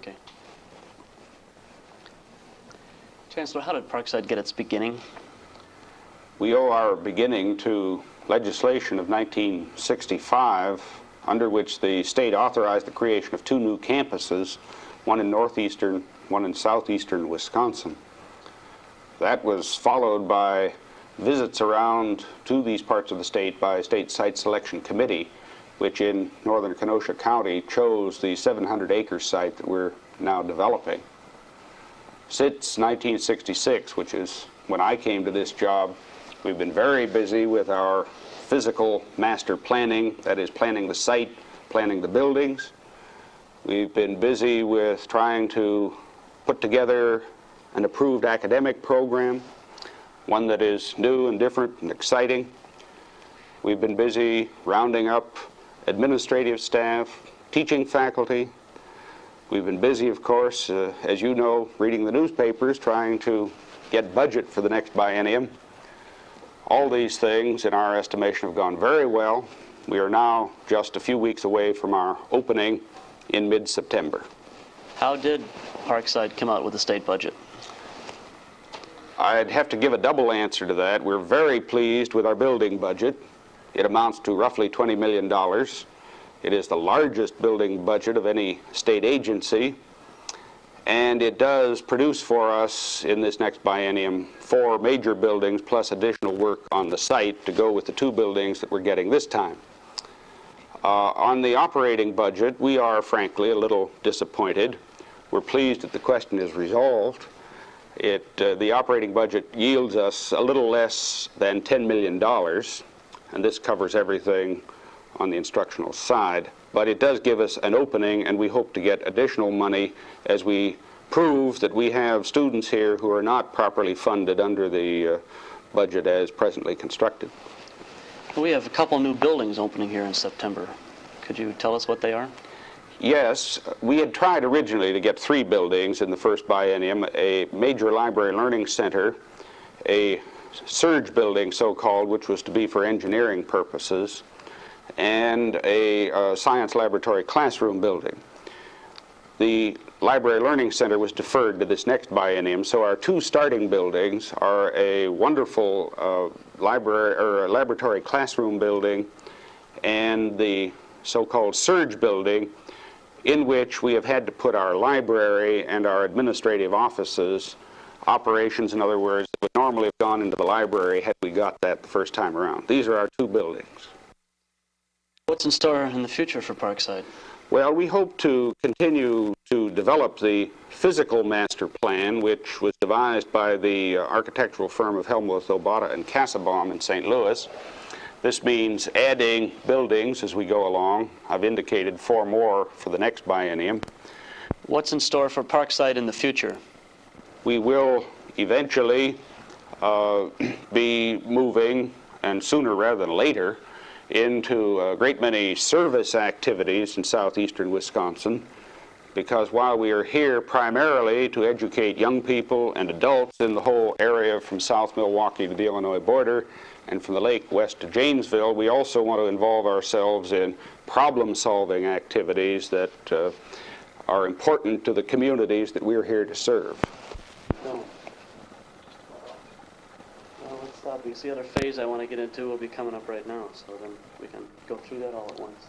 Okay. Chancellor, how did Parkside get its beginning? We owe our beginning to legislation of 1965, under which the state authorized the creation of 2 new campuses, one in northeastern, one in southeastern Wisconsin. That was followed by visits around to these parts of the state by a state site selection committee, which in northern Kenosha County chose the 700-acre site that we're now developing. Since 1966, which is when I came to this job, we've been very busy with our physical master planning, that is planning the site, planning the buildings. We've been busy with trying to put together an approved academic program, one that is new and different and exciting. We've been busy rounding up administrative staff, teaching faculty. We've been busy, of course, as you know, reading the newspapers, trying to get budget for the next biennium. All these things, in our estimation, have gone very well. We are now just a few weeks away from our opening in mid-September. How did Parkside come out with the state budget? I'd have to give a double answer to that. We're very pleased with our building budget. It amounts to roughly $20 million. It is the largest building budget of any state agency, and it does produce for us in this next biennium 4 major buildings plus additional work on the site to go with the 2 buildings that we're getting this time. On the operating budget, we are frankly a little disappointed. We're pleased that the question is resolved. The operating budget yields us a little less than $10 million, and this covers everything on the instructional side. But it does give us an opening, and we hope to get additional money as we prove that we have students here who are not properly funded under the budget as presently constructed. We have a couple new buildings opening here in September. Could you tell us what they are? Yes, we had tried originally to get 3 buildings in the first biennium: a major library learning center, a surge building so-called, which was to be for engineering purposes, and a science laboratory classroom building. The library learning center was deferred to this next biennium, so our 2 starting buildings are a wonderful laboratory classroom building and the so-called surge building, in which we have had to put our library and our administrative offices, operations, in other words, that would normally have gone into the library had we got that the first time around. These are our 2 buildings. What's in store in the future for Parkside? Well, we hope to continue to develop the physical master plan, which was devised by the architectural firm of Helmuth, Obata, and Kassabaum in St. Louis. This means adding buildings as we go along. I've indicated 4 more for the next biennium. What's in store for Parkside in the future? We will eventually be moving, and sooner rather than later, into a great many service activities in southeastern Wisconsin, because while we are here primarily to educate young people and adults in the whole area from South Milwaukee to the Illinois border and from the lake west to Janesville, we also want to involve ourselves in problem-solving activities that are important to the communities that we're here to serve. No. Let's stop. You see, other phase I want to get into will be coming up right now, so then we can go through that all at once.